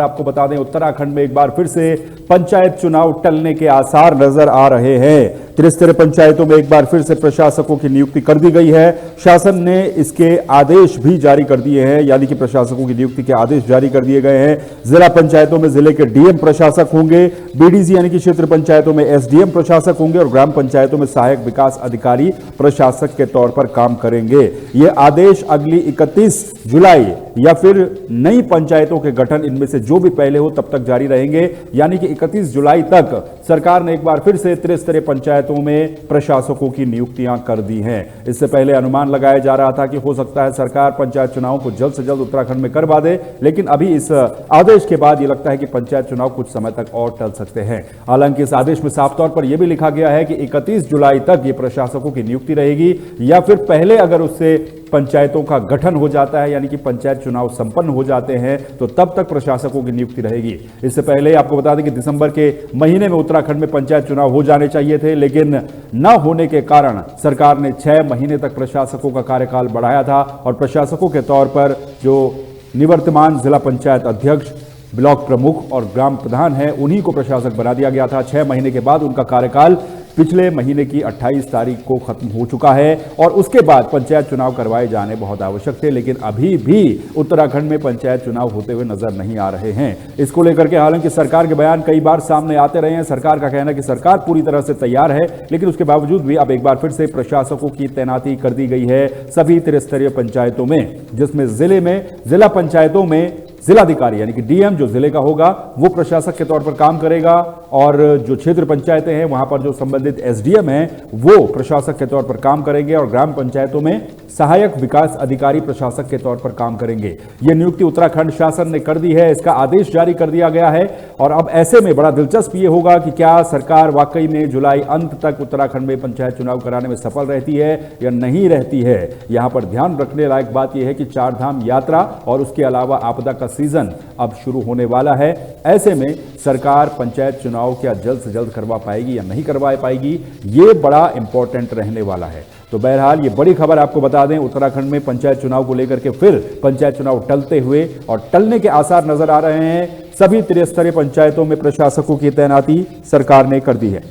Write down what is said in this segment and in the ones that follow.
आपको बता दें, उत्तराखंड में एक बार फिर से पंचायत चुनाव टलने के आसार नजर आ रहे हैं। त्रिस्तरीय पंचायतों में एक बार फिर से प्रशासकों की नियुक्ति कर दी गई है। शासन ने इसके आदेश भी जारी कर दिए हैं, यानी कि प्रशासकों की नियुक्ति के आदेश जारी कर दिए गए हैं। जिला पंचायतों में जिले के डीएम प्रशासक होंगे, बीडीसी यानी कि क्षेत्र पंचायतों में एसडीएम प्रशासक होंगे और ग्राम पंचायतों में सहायक विकास अधिकारी प्रशासक के तौर पर काम करेंगे। ये आदेश अगली 31 जुलाई या फिर नई पंचायतों के गठन, इनमें से जो भी पहले हो तब तक जारी रहेंगे। यानी कि 31 जुलाई तक सरकार ने एक बार फिर से त्रिस्तरीय पंचायतों में प्रशासकों की नियुक्तियां कर दी हैं। इससे पहले अनुमान लगाया जा रहा था कि हो सकता है सरकार पंचायत चुनाव को जल्द से जल्द उत्तराखंड में करवा दे, लेकिन अभी इस आदेश के बाद यह लगता है कि पंचायत चुनाव कुछ समय तक और टल सकते हैं। हालांकि इस आदेश में साफ तौर पर यह भी लिखा गया है कि 31 जुलाई तक ये प्रशासकों की नियुक्ति रहेगी, या फिर पहले अगर उससे पंचायतों का गठन हो जाता है, यानी कि पंचायत चुनाव संपन्न हो जाते हैं, तो तब तक प्रशासकों की नियुक्ति रहेगी। इससे पहले आपको बता दें कि दिसंबर के महीने में उत्तराखंड में पंचायत चुनाव हो जाने चाहिए थे, लेकिन न होने के कारण सरकार ने 6 महीने तक प्रशासकों का कार्यकाल बढ़ाया था और प्रशासकों के तौर पर जो निवर्तमान जिला पंचायत अध्यक्ष, ब्लॉक प्रमुख और ग्राम प्रधान हैं, उन्हीं को प्रशासक बना दिया गया था। 6 महीने के बाद उनका कार्यकाल पिछले महीने की 28 तारीख को खत्म हो चुका है और उसके बाद पंचायत चुनाव करवाए जाने बहुत आवश्यक थे, लेकिन अभी भी उत्तराखंड में पंचायत चुनाव होते हुए नजर नहीं आ रहे हैं। इसको लेकर के हालांकि सरकार के बयान कई बार सामने आते रहे हैं। सरकार का कहना है कि सरकार पूरी तरह से तैयार है, लेकिन उसके बावजूद भी अब एक बार फिर से प्रशासकों की तैनाती कर दी गई है सभी त्रिस्तरीय पंचायतों में, जिसमें जिला पंचायतों में जिलाधिकारी यानी कि डीएम जो जिले का होगा वो प्रशासक के तौर पर काम करेगा और जो क्षेत्र पंचायतें हैं वहां पर जो संबंधित एसडीएम हैं वो प्रशासक के तौर पर काम करेंगे और ग्राम पंचायतों में सहायक विकास अधिकारी प्रशासक के तौर पर काम करेंगे। यह नियुक्ति उत्तराखंड शासन ने कर दी है, इसका आदेश जारी कर दिया गया है और अब ऐसे में बड़ा दिलचस्प ये होगा कि क्या सरकार वाकई में जुलाई अंत तक उत्तराखंड में पंचायत चुनाव कराने में सफल रहती है या नहीं रहती है। यहां पर ध्यान रखने लायक बात यह है कि 4 धाम यात्रा और उसके अलावा आपदा का सीजन अब शुरू होने वाला है। ऐसे में सरकार पंचायत चुनाव क्या जल्द से जल्द करवा पाएगी या नहीं करवा पाएगी, ये बड़ा इंपॉर्टेंट रहने वाला है। तो बहरहाल ये बड़ी खबर आपको बता दें, उत्तराखंड में पंचायत चुनाव को लेकर के फिर पंचायत चुनाव टलते हुए और टलने के आसार नजर आ रहे हैं। सभी त्रिस्तरीय पंचायतों में प्रशासकों की तैनाती सरकार ने कर दी है।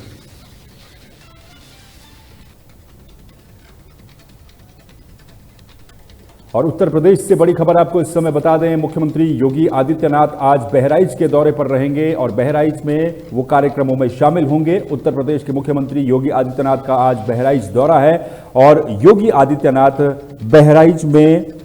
और उत्तर प्रदेश से बड़ी खबर आपको इस समय बता दें, मुख्यमंत्री योगी आदित्यनाथ आज बहराइच के दौरे पर रहेंगे और बहराइच में वो कार्यक्रमों में शामिल होंगे। उत्तर प्रदेश के मुख्यमंत्री योगी आदित्यनाथ का आज बहराइच दौरा है और योगी आदित्यनाथ बहराइच में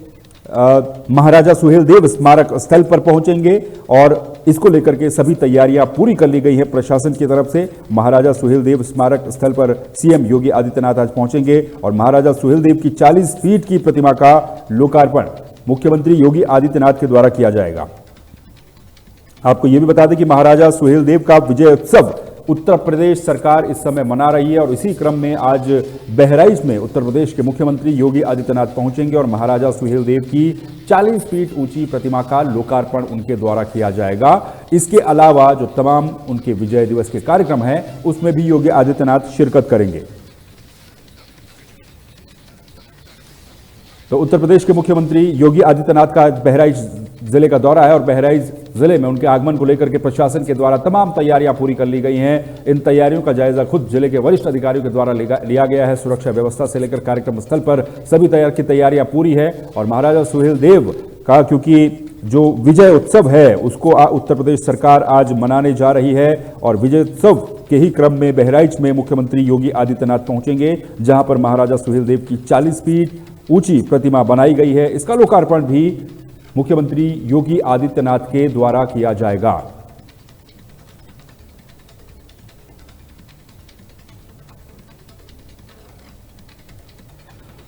महाराजा सुहेलदेव स्मारक स्थल पर पहुंचेंगे और इसको लेकर के सभी तैयारियां पूरी कर ली गई हैं प्रशासन की तरफ से। महाराजा सुहेलदेव स्मारक स्थल पर सीएम योगी आदित्यनाथ आज पहुंचेंगे और महाराजा सुहेलदेव की 40 फीट की प्रतिमा का लोकार्पण मुख्यमंत्री योगी आदित्यनाथ के द्वारा किया जाएगा। आपको यह भी बता दें कि महाराजा सुहेलदेव का विजय उत्सव उत्तर प्रदेश सरकार इस समय मना रही है और इसी क्रम में आज बहराइच में उत्तर प्रदेश के मुख्यमंत्री योगी आदित्यनाथ पहुंचेंगे और महाराजा सुहेलदेव की 40 फीट ऊंची प्रतिमा का लोकार्पण उनके द्वारा किया जाएगा। इसके अलावा जो तमाम उनके विजय दिवस के कार्यक्रम हैं उसमें भी योगी आदित्यनाथ शिरकत करेंगे। तो उत्तर प्रदेश के मुख्यमंत्री योगी आदित्यनाथ का बहराइच जिले का दौरा है और बहराइच जिले में उनके आगमन को लेकर के प्रशासन के द्वारा तमाम तैयारियां पूरी कर ली गई हैं। इन तैयारियों का जायजा खुद जिले के वरिष्ठ अधिकारियों के द्वारा लिया गया है। सुरक्षा व्यवस्था से लेकर कार्यक्रम स्थल पर सभी तैयारियां पूरी है और महाराजा सुहेलदेव का क्योंकि जो विजय उत्सव है उसको उत्तर प्रदेश सरकार आज मनाने जा रही है और विजय उत्सव के ही क्रम में बहराइच में मुख्यमंत्री योगी आदित्यनाथ पहुंचेंगे, जहां पर महाराजा सुहेलदेव की 40 फीट ऊंची प्रतिमा बनाई गई है। इसका लोकार्पण भी मुख्यमंत्री योगी आदित्यनाथ के द्वारा किया जाएगा।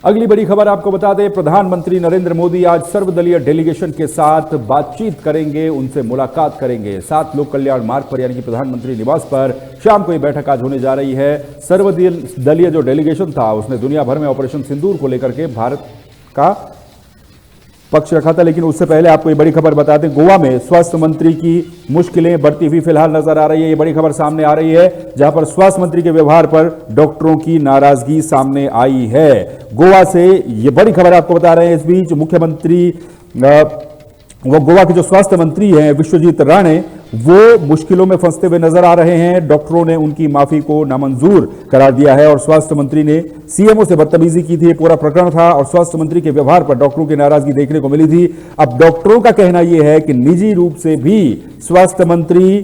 अगली बड़ी खबर आपको बता दें, प्रधानमंत्री नरेंद्र मोदी आज सर्वदलीय डेलीगेशन के साथ बातचीत करेंगे, उनसे मुलाकात करेंगे। 7 लोक कल्याण मार्ग पर यानी कि प्रधानमंत्री निवास पर शाम को यह बैठक आज होने जा रही है। सर्वदलीय जो डेलीगेशन था उसने दुनिया भर में ऑपरेशन सिंदूर को लेकर के भारत का पक्ष रखा था, लेकिन उससे पहले आपको ये बड़ी खबर बता दें, गोवा में स्वास्थ्य मंत्री की मुश्किलें बढ़ती हुई फिलहाल नजर आ रही है। ये बड़ी खबर सामने आ रही है जहां पर स्वास्थ्य मंत्री के व्यवहार पर डॉक्टरों की नाराजगी सामने आई है। गोवा से ये बड़ी खबर आपको बता रहे हैं। इस बीच मुख्यमंत्री वो गोवा के जो स्वास्थ्य मंत्री हैं विश्वजीत राणे, वो मुश्किलों में फंसते हुए नजर आ रहे हैं। डॉक्टरों ने उनकी माफी को नामंजूर करार दिया है और स्वास्थ्य मंत्री ने सीएमओ से बदतमीजी की थी। ये पूरा प्रकरण था और स्वास्थ्य मंत्री के व्यवहार पर डॉक्टरों की नाराजगी देखने को मिली थी। अब डॉक्टरों का कहना यह है कि निजी रूप से भी स्वास्थ्य मंत्री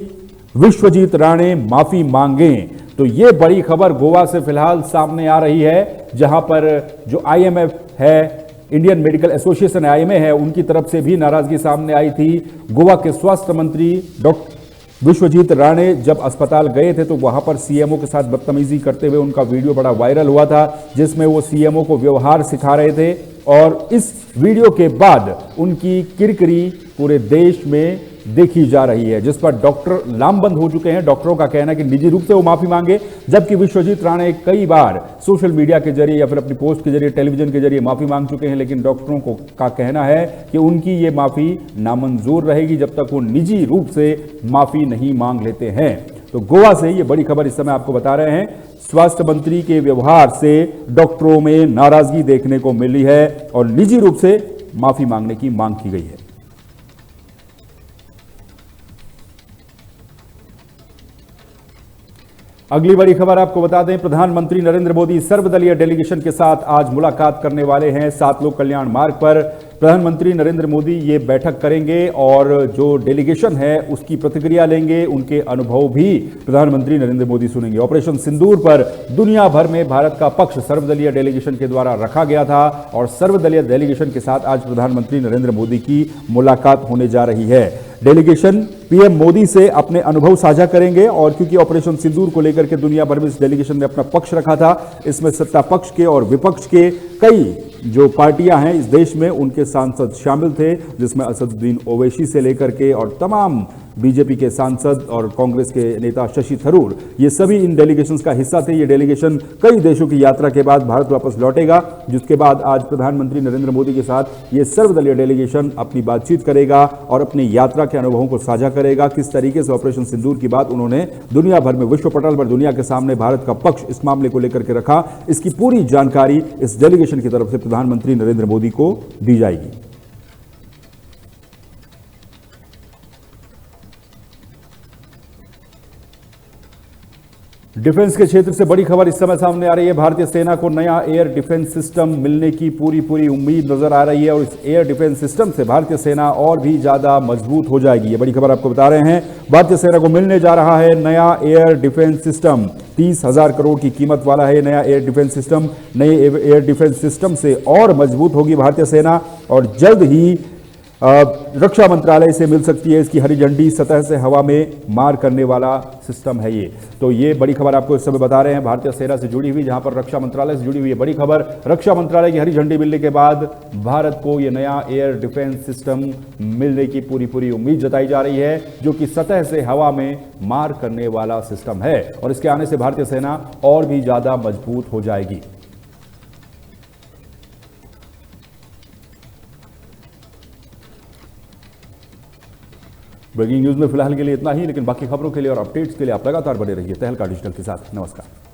विश्वजीत राणे माफी मांगे। तो ये बड़ी खबर गोवा से फिलहाल सामने आ रही है, जहां पर जो आईएमएफ है, इंडियन मेडिकल एसोसिएशन आईएमए है, उनकी तरफ से भी नाराजगी सामने आई थी। गोवा के स्वास्थ्य मंत्री डॉक्टर विश्वजीत राणे जब अस्पताल गए थे तो वहां पर सीएमओ के साथ बदतमीजी करते हुए उनका वीडियो बड़ा वायरल हुआ था, जिसमें वो सीएमओ को व्यवहार सिखा रहे थे। और इस वीडियो के बाद उनकी किरकिरी पूरे देश में देखी जा रही है, जिस पर डॉक्टर लामबंद हो चुके हैं। डॉक्टरों का कहना है कि निजी रूप से वो माफी मांगे, जबकि विश्वजीत राणे कई बार सोशल मीडिया के जरिए या फिर अपनी पोस्ट के जरिए, टेलीविजन के जरिए माफी मांग चुके हैं। लेकिन डॉक्टरों को का कहना है कि उनकी ये माफी नामंजूर रहेगी जब तक वो निजी रूप से माफी नहीं मांग लेते हैं। तो गोवा से ये बड़ी खबर इस समय आपको बता रहे हैं। स्वास्थ्य मंत्री के व्यवहार से डॉक्टरों में नाराजगी देखने को मिली है और निजी रूप से माफी मांगने की मांग की गई है। अगली बड़ी खबर आपको बता दें, प्रधानमंत्री नरेंद्र मोदी सर्वदलीय डेलीगेशन के साथ आज मुलाकात करने वाले हैं 7 लोक कल्याण मार्ग पर। प्रधानमंत्री नरेंद्र मोदी ये बैठक करेंगे और जो डेलीगेशन है उसकी प्रतिक्रिया लेंगे, उनके अनुभव भी प्रधानमंत्री नरेंद्र मोदी सुनेंगे। ऑपरेशन सिंदूर पर दुनिया भर में भारत का पक्ष सर्वदलीय डेलीगेशन के द्वारा रखा गया था और सर्वदलीय डेलीगेशन के साथ आज प्रधानमंत्री नरेंद्र मोदी की मुलाकात होने जा रही है। डेलीगेशन पीएम मोदी से अपने अनुभव साझा करेंगे और क्योंकि ऑपरेशन सिंदूर को लेकर के दुनिया भर में इस डेलीगेशन ने अपना पक्ष रखा था, इसमें सत्ता पक्ष के और विपक्ष के कई जो पार्टियां हैं इस देश में, उनके सांसद शामिल थे, जिसमें असदुद्दीन ओवैसी से लेकर के और तमाम बीजेपी के सांसद और कांग्रेस के नेता शशि थरूर, ये सभी इन डेलीगेशंस का हिस्सा थे। ये डेलीगेशन कई देशों की यात्रा के बाद भारत वापस लौटेगा, जिसके बाद आज प्रधानमंत्री नरेंद्र मोदी के साथ ये सर्वदलीय डेलीगेशन अपनी बातचीत करेगा और अपनी यात्रा के अनुभवों को साझा करेगा। किस तरीके से ऑपरेशन सिंदूर की बात उन्होंने दुनिया भर में, विश्व पटल पर दुनिया के सामने भारत का पक्ष इस मामले को लेकर के रखा, इसकी पूरी जानकारी इस डेलीगेशन की तरफ से प्रधानमंत्री नरेंद्र मोदी को दी जाएगी। डिफेंस के क्षेत्र से बड़ी खबर इस समय सामने आ रही है। भारतीय सेना को नया एयर डिफेंस सिस्टम मिलने की पूरी उम्मीद नजर आ रही है और इस एयर डिफेंस सिस्टम से भारतीय सेना और भी ज्यादा मजबूत हो जाएगी। ये बड़ी खबर आपको बता रहे हैं। भारतीय सेना को मिलने जा रहा है नया एयर डिफेंस सिस्टम। 30,000 करोड़ की कीमत वाला है नया एयर डिफेंस सिस्टम। नए एयर डिफेंस सिस्टम से और मजबूत होगी भारतीय सेना और जल्द ही रक्षा मंत्रालय से मिल सकती है इसकी हरी झंडी। सतह से हवा में मार करने वाला सिस्टम है ये। तो ये बड़ी खबर आपको इस समय बता रहे हैं भारतीय सेना से जुड़ी हुई, जहां पर रक्षा मंत्रालय से जुड़ी हुई है बड़ी खबर। रक्षा मंत्रालय की हरी झंडी मिलने के बाद भारत को यह नया एयर डिफेंस सिस्टम मिलने की पूरी उम्मीद जताई जा रही है, जो कि सतह से हवा में मार करने वाला सिस्टम है और इसके आने से भारतीय सेना और भी ज्यादा मजबूत हो जाएगी। ब्रेकिंग न्यूज में फिलहाल के लिए इतना ही, लेकिन बाकी खबरों के लिए और अपडेट्स के लिए आप लगातार बने रहिए तहलका डिजिटल के साथ। नमस्कार।